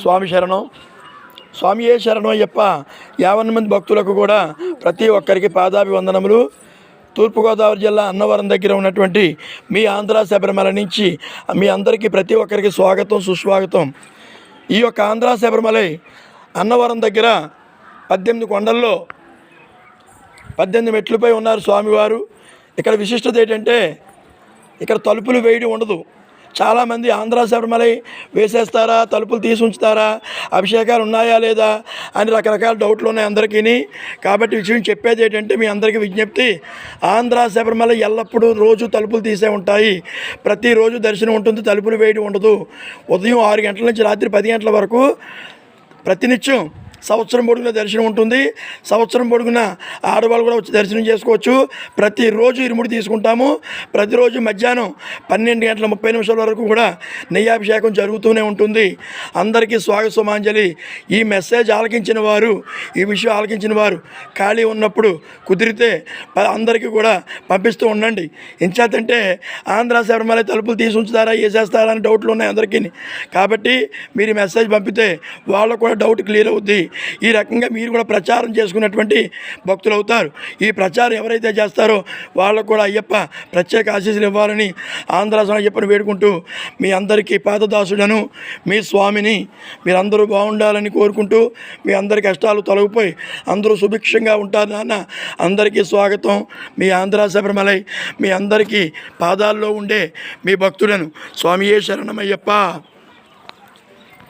స్వామి శరణం. స్వామియే శరణం అయ్యప్ప. 50 మంది భక్తులకు కూడా ప్రతి ఒక్కరికి పాదాభివందనములు. తూర్పుగోదావరి జిల్లా అన్నవరం దగ్గర ఉన్నటువంటి మీ ఆంధ్ర శబరిమల నుంచి మీ అందరికీ ప్రతి ఒక్కరికి స్వాగతం, సుస్వాగతం. ఈ యొక్క ఆంధ్ర శబరిమలై అన్నవరం దగ్గర 18 కొండల్లో 18 మెట్లపై ఉన్నారు స్వామివారు. ఇక్కడ విశిష్టత ఏంటంటే ఇక్కడ తలుపులు వేయడం ఉండదు. చాలామంది ఆంధ్ర శబరిమలై వేసేస్తారా, తలుపులు తీసి ఉంచుతారా, అభిషేకాలు ఉన్నాయా లేదా అని రకరకాల డౌట్లు ఉన్నాయి అందరికీ. కాబట్టి విషయం చెప్పేది ఏంటంటే మీ అందరికీ విజ్ఞప్తి, ఆంధ్ర శబరిమల ఎల్లప్పుడూ రోజు తలుపులు తీసే ఉంటాయి. ప్రతిరోజు దర్శనం ఉంటుంది, తలుపులు వేయడం ఉండదు. ఉదయం 6 గంటల నుంచి రాత్రి 10 గంటల వరకు ప్రతినిత్యం సంవత్సరం పొడుగున దర్శనం ఉంటుంది. సంవత్సరం పొడుగున ఆడవాళ్ళు కూడా వచ్చి దర్శనం చేసుకోవచ్చు. ప్రతిరోజు ఇరుముడి తీసుకుంటాము. ప్రతిరోజు మధ్యాహ్నం 12:30 వరకు కూడా నెయ్యాభిషేకం జరుగుతూనే ఉంటుంది. అందరికీ స్వాగత సుమాంజలి. ఈ మెసేజ్ ఆలకించిన వారు, ఈ విషయం ఆలకించిన వారు ఖాళీ ఉన్నప్పుడు కుదిరితే అందరికీ కూడా పంపిస్తూ ఉండండి. ఎంచేతంటే ఆంధ్ర శబరిమల తలుపులు తీసి ఉంచుతారా, వేసేస్తారా అని డౌట్లు ఉన్నాయి అందరికీ. కాబట్టి మీరు ఈ మెసేజ్ పంపితే వాళ్ళకు కూడా డౌట్ క్లియర్ అవుద్ది. ఈ రకంగా మీరు కూడా ప్రచారం చేసుకున్నటువంటి భక్తులు అవుతారు. ఈ ప్రచారం ఎవరైతే చేస్తారో వాళ్ళకు కూడా అయ్యప్ప ప్రత్యేక ఆశీస్సులు ఇవ్వాలని ఆంధ్ర అయ్యప్పని వేడుకుంటూ మీ అందరికీ పాదదాసుడను మీ స్వామిని మీరందరూ బాగుండాలని కోరుకుంటూ మీ అందరి కష్టాలు తొలగిపోయి అందరూ సుభిక్షంగా ఉంటారు నాన్న. అందరికీ స్వాగతం. మీ ఆంధ్ర శబరిమలై మీ అందరికీ పాదాల్లో ఉండే మీ భక్తులను. స్వామియే శరణమయ్యప్ప.